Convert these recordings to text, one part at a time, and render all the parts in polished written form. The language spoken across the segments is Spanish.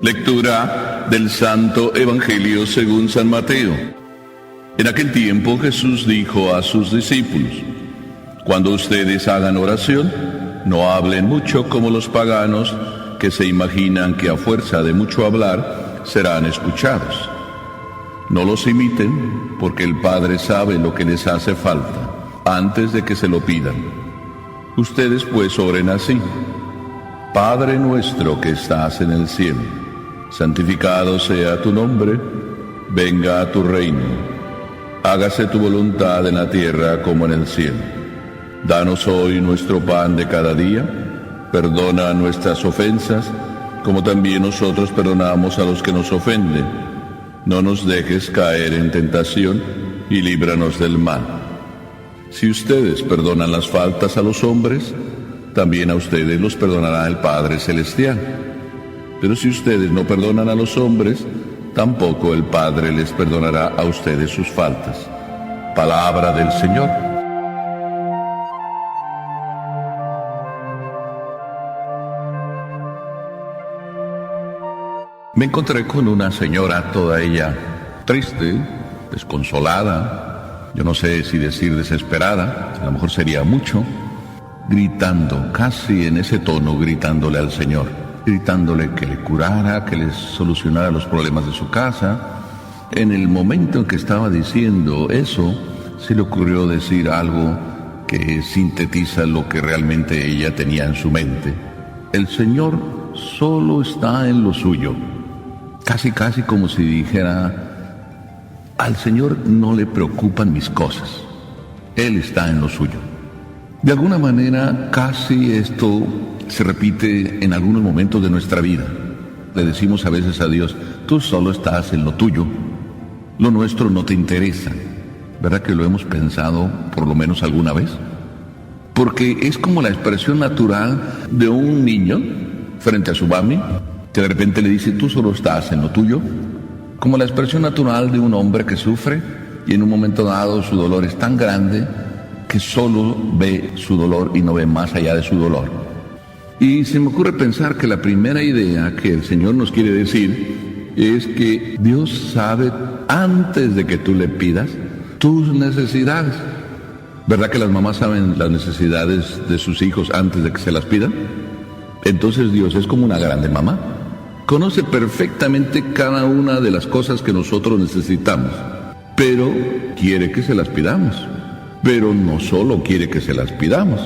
Lectura del Santo Evangelio según San Mateo. En aquel tiempo Jesús dijo a sus discípulos: cuando ustedes hagan oración, no hablen mucho como los paganos, que se imaginan que a fuerza de mucho hablar serán escuchados. No los imiten, porque el Padre sabe lo que les hace falta, antes de que se lo pidan. Ustedes pues oren así: Padre nuestro que estás en el cielo, santificado sea tu nombre, venga a tu reino, hágase tu voluntad en la tierra como en el cielo. Danos hoy nuestro pan de cada día, perdona nuestras ofensas, como también nosotros perdonamos a los que nos ofenden. No nos dejes caer en tentación, y líbranos del mal. Si ustedes perdonan las faltas a los hombres, también a ustedes los perdonará el Padre Celestial. Pero si ustedes no perdonan a los hombres, tampoco el Padre les perdonará a ustedes sus faltas. Palabra del Señor. Me encontré con una señora, toda ella triste, desconsolada, yo no sé si decir desesperada, a lo mejor sería mucho, gritando, casi en ese tono, gritándole al Señor, gritándole que le curara, que le solucionara los problemas de su casa. En el momento en que estaba diciendo eso, se le ocurrió decir algo que sintetiza lo que realmente ella tenía en su mente. El Señor solo está en lo suyo. Casi como si dijera: al Señor no le preocupan mis cosas, Él está en lo suyo. De alguna manera, casi esto se repite en algunos momentos de nuestra vida. Le decimos a veces a Dios: tú solo estás en lo tuyo, lo nuestro no te interesa. ¿Verdad que lo hemos pensado por lo menos alguna vez? Porque es como la expresión natural de un niño frente a su mami, que de repente le dice: tú solo estás en lo tuyo. Como la expresión natural de un hombre que sufre y en un momento dado su dolor es tan grande que solo ve su dolor y no ve más allá de su dolor. Y se me ocurre pensar que la primera idea que el Señor nos quiere decir es que Dios sabe, antes de que tú le pidas, tus necesidades. ¿Verdad que las mamás saben las necesidades de sus hijos antes de que se las pidan? Entonces Dios es como una grande mamá. Conoce perfectamente cada una de las cosas que nosotros necesitamos, pero quiere que se las pidamos. Pero no solo quiere que se las pidamos.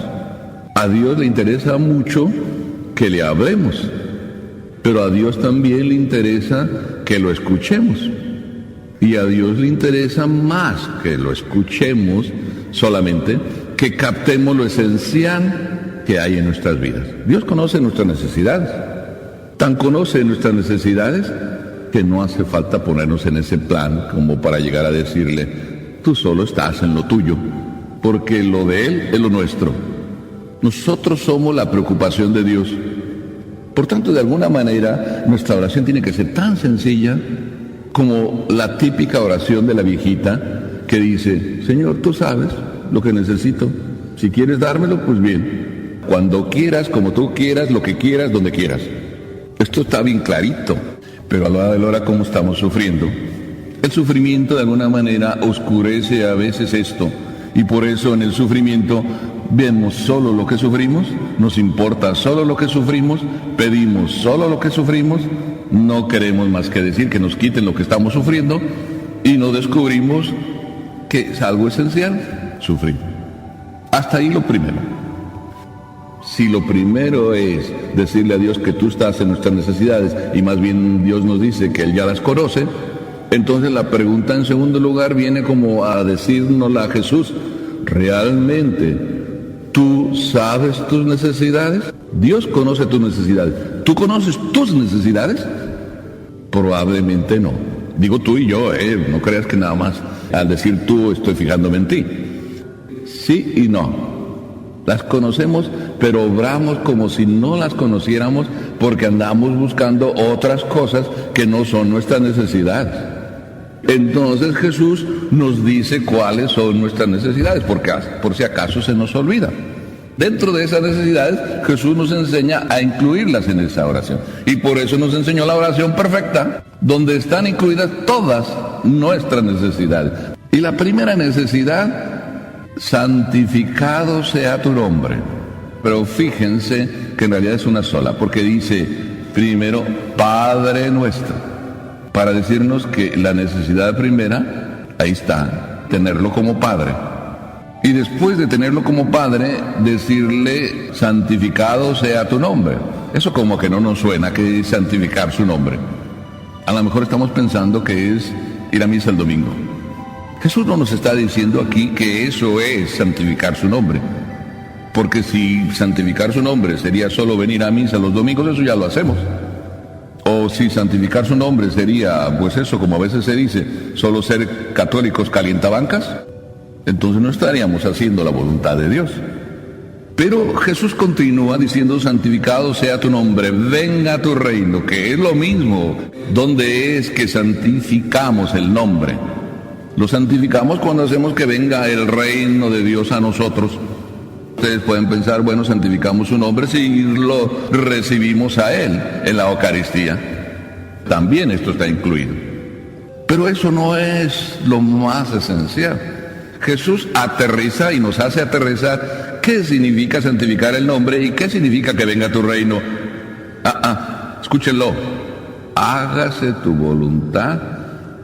A Dios le interesa mucho que le hablemos, pero a Dios también le interesa que lo escuchemos. Y a Dios le interesa más que lo escuchemos solamente, que captemos lo esencial que hay en nuestras vidas. Dios conoce nuestras necesidades. Tan conoce nuestras necesidades que no hace falta ponernos en ese plan como para llegar a decirle: tú solo estás en lo tuyo, porque lo de Él es lo nuestro. Nosotros somos la preocupación de Dios. Por tanto, de alguna manera, nuestra oración tiene que ser tan sencilla como la típica oración de la viejita que dice: Señor, tú sabes lo que necesito. Si quieres dármelo, pues bien. Cuando quieras, como tú quieras, lo que quieras, donde quieras. Esto está bien clarito, pero a la hora de la hora, ¿cómo estamos sufriendo? El sufrimiento de alguna manera oscurece a veces esto, y por eso en el sufrimiento vemos solo lo que sufrimos, nos importa solo lo que sufrimos, pedimos solo lo que sufrimos, no queremos más que decir que nos quiten lo que estamos sufriendo, y no descubrimos que es algo esencial, sufrir. Hasta ahí lo primero. Si lo primero es decirle a Dios que tú estás en nuestras necesidades, y más bien Dios nos dice que Él ya las conoce, entonces la pregunta en segundo lugar viene como a decírnosla a Jesús: ¿realmente tú sabes tus necesidades? Dios conoce tus necesidades. ¿Tú conoces tus necesidades? Probablemente no. Digo tú y yo, no creas que nada más al decir tú estoy fijándome en ti. Sí y no. Las conocemos, pero obramos como si no las conociéramos, porque andamos buscando otras cosas que no son nuestras necesidades. Entonces Jesús nos dice cuáles son nuestras necesidades, porque por si acaso se nos olvida. Dentro de esas necesidades, Jesús nos enseña a incluirlas en esa oración. Y por eso nos enseñó la oración perfecta, donde están incluidas todas nuestras necesidades. Y la primera necesidad, santificado sea tu nombre. Pero fíjense que en realidad es una sola, porque dice primero, Padre nuestro, para decirnos que la necesidad primera, ahí está, tenerlo como Padre. Y después de tenerlo como Padre, decirle, santificado sea tu nombre. Eso como que no nos suena, que es santificar su nombre. A lo mejor estamos pensando que es ir a misa el domingo. Jesús no nos está diciendo aquí que eso es santificar su nombre. Porque si santificar su nombre sería solo venir a misa los domingos, eso ya lo hacemos. O si santificar su nombre sería, pues eso, como a veces se dice, solo ser católicos calientabancas, entonces no estaríamos haciendo la voluntad de Dios. Pero Jesús continúa diciendo, santificado sea tu nombre, venga tu reino, que es lo mismo. ¿Dónde es que santificamos el nombre? Lo santificamos cuando hacemos que venga el reino de Dios a nosotros. Ustedes pueden pensar, bueno, santificamos su nombre si lo recibimos a Él en la Eucaristía. También esto está incluido. Pero eso no es lo más esencial. Jesús aterriza y nos hace aterrizar qué significa santificar el nombre y qué significa que venga tu reino. Escúchenlo. Hágase tu voluntad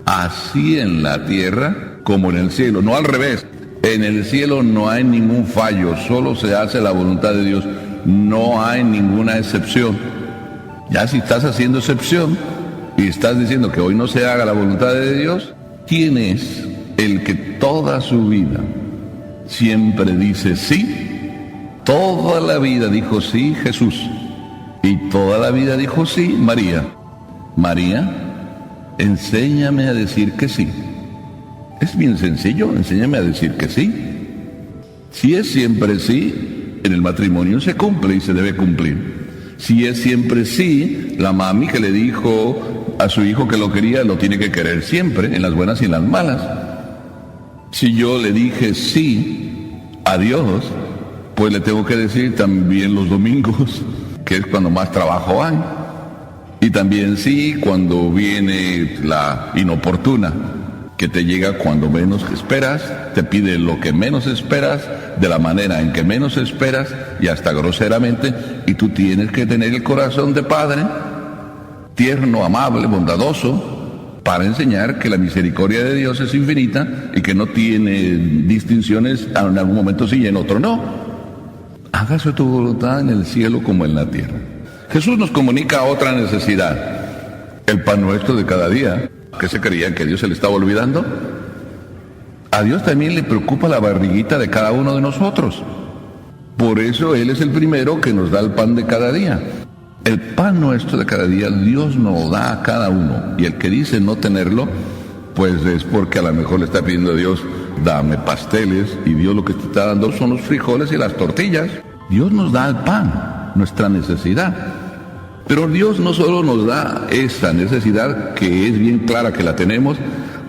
así en la tierra como en el cielo, no al revés. En el cielo no hay ningún fallo, solo se hace la voluntad de Dios, no hay ninguna excepción. Ya si estás haciendo excepción y estás diciendo que hoy no se haga la voluntad de Dios, ¿quién es el que toda su vida siempre dice sí? Toda la vida dijo sí Jesús, y toda la vida dijo sí María. María, enséñame a decir que sí. Es bien sencillo, enséñame a decir que sí. Si es siempre sí, en el matrimonio se cumple y se debe cumplir. Si es siempre sí, la mami que le dijo a su hijo que lo quería, lo tiene que querer siempre, en las buenas y en las malas. Si yo le dije sí a Dios, pues le tengo que decir también los domingos, que es cuando más trabajo hay. Y también sí cuando viene la inoportuna, que te llega cuando menos esperas, te pide lo que menos esperas, de la manera en que menos esperas y hasta groseramente, y tú tienes que tener el corazón de padre, tierno, amable, bondadoso, para enseñar que la misericordia de Dios es infinita y que no tiene distinciones, en algún momento sí y en otro no. Hágase tu voluntad en el cielo como en la tierra. Jesús nos comunica otra necesidad, el pan nuestro de cada día. ¿Qué se creían? ¿Que Dios se le estaba olvidando? A Dios también le preocupa la barriguita de cada uno de nosotros. Por eso Él es el primero que nos da el pan de cada día. El pan nuestro de cada día Dios nos da a cada uno. Y el que dice no tenerlo, pues es porque a lo mejor le está pidiendo a Dios, dame pasteles, y Dios lo que te está dando son los frijoles y las tortillas. Dios nos da el pan, nuestra necesidad. Pero Dios no solo nos da esa necesidad, que es bien clara que la tenemos,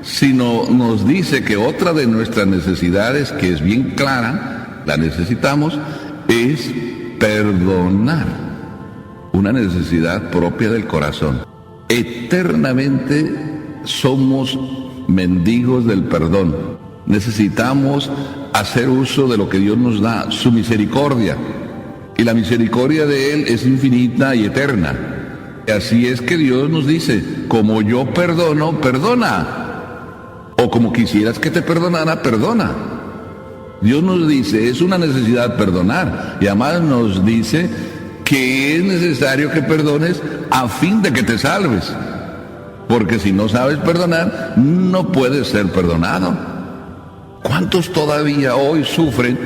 sino nos dice que otra de nuestras necesidades, que es bien clara, la necesitamos, es perdonar. Una necesidad propia del corazón. Eternamente somos mendigos del perdón. Necesitamos hacer uso de lo que Dios nos da, su misericordia. Y la misericordia de Él es infinita y eterna. Y así es que Dios nos dice, como yo perdono, perdona. O como quisieras que te perdonara, perdona. Dios nos dice, es una necesidad perdonar. Y además nos dice que es necesario que perdones a fin de que te salves. Porque si no sabes perdonar, no puedes ser perdonado. ¿Cuántos todavía hoy sufren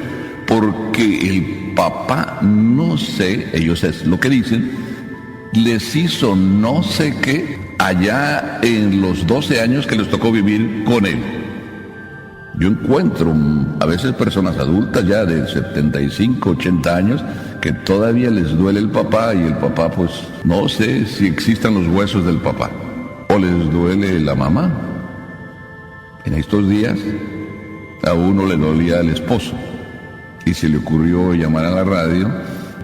porque el papá, no sé, ellos es lo que dicen, les hizo no sé qué allá en los 12 años que les tocó vivir con él? Yo encuentro a veces personas adultas ya de 75, 80 años que todavía les duele el papá, y el papá, pues no sé si existan los huesos del papá, o les duele la mamá. En estos días a uno le dolía el esposo y se le ocurrió llamar a la radio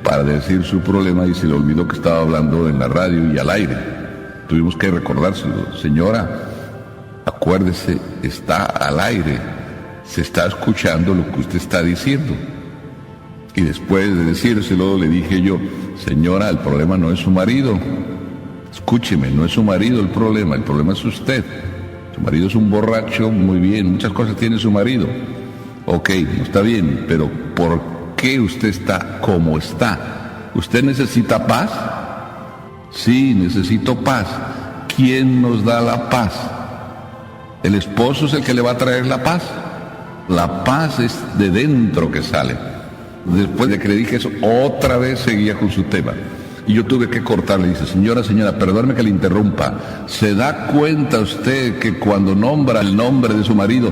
para decir su problema y se le olvidó que estaba hablando en la radio y al aire. Tuvimos que recordárselo. Señora, acuérdese, está al aire, se está escuchando lo que usted está diciendo. Y después de decírselo le dije yo, señora, el problema no es su marido. Escúcheme, no es su marido el problema es usted. Su marido es un borracho, muy bien, muchas cosas tiene su marido. Ok, no está bien, pero ¿por qué usted está como está? ¿Usted necesita paz? Sí, necesito paz. ¿Quién nos da la paz? ¿El esposo es el que le va a traer la paz? La paz es de dentro que sale. Después de que le dije eso, otra vez seguía con su tema. Y yo tuve que cortarle. Dice, señora, perdóneme que le interrumpa. ¿Se da cuenta usted que cuando nombra el nombre de su marido,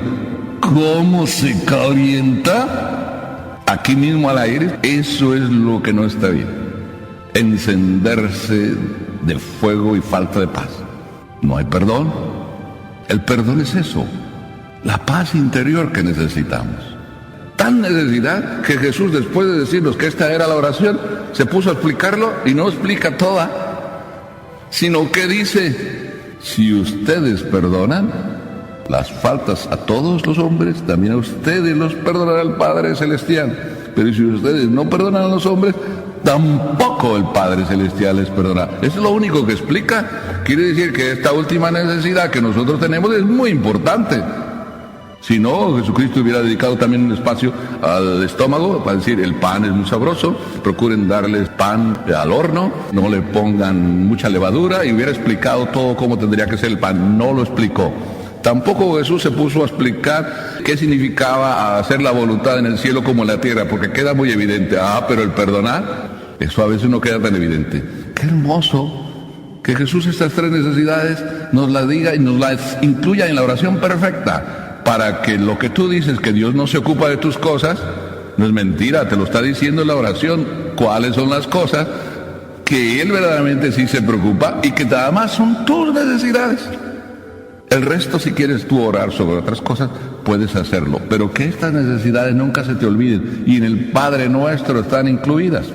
cómo se calienta? Aquí mismo al aire. Eso es lo que no está bien. Encenderse de fuego y falta de paz. No hay perdón. El perdón es eso. La paz interior que necesitamos. Tan necesidad que Jesús, después de decirnos que esta era la oración, se puso a explicarlo y no explica toda, sino que dice, si ustedes perdonan las faltas a todos los hombres, también a ustedes los perdonará el Padre Celestial. Pero si ustedes no perdonan a los hombres, tampoco el Padre Celestial les perdonará. Eso es lo único que explica. Quiere decir que esta última necesidad que nosotros tenemos es muy importante. Si no, Jesucristo hubiera dedicado también un espacio al estómago para decir, el pan es muy sabroso, procuren darles pan al horno, no le pongan mucha levadura, y hubiera explicado todo cómo tendría que ser el pan. No lo explicó. Tampoco Jesús se puso a explicar qué significaba hacer la voluntad en el cielo como en la tierra, porque queda muy evidente. Pero el perdonar, eso a veces no queda tan evidente. Qué hermoso que Jesús estas tres necesidades nos las diga y nos las incluya en la oración perfecta, para que lo que tú dices, que Dios no se ocupa de tus cosas, no es mentira, te lo está diciendo en la oración, cuáles son las cosas que Él verdaderamente sí se preocupa y que nada más son tus necesidades. El resto, si quieres tú orar sobre otras cosas, puedes hacerlo, pero que estas necesidades nunca se te olviden, y en el Padre Nuestro están incluidas.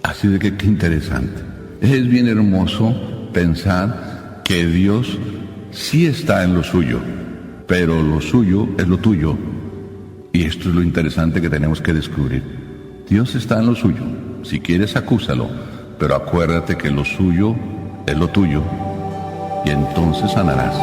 Así de que qué interesante. Es bien hermoso pensar que Dios sí está en lo suyo, pero lo suyo es lo tuyo. Y esto es lo interesante que tenemos que descubrir. Dios está en lo suyo. Si quieres, acúsalo, pero acuérdate que lo suyo es lo tuyo, y entonces sanarás.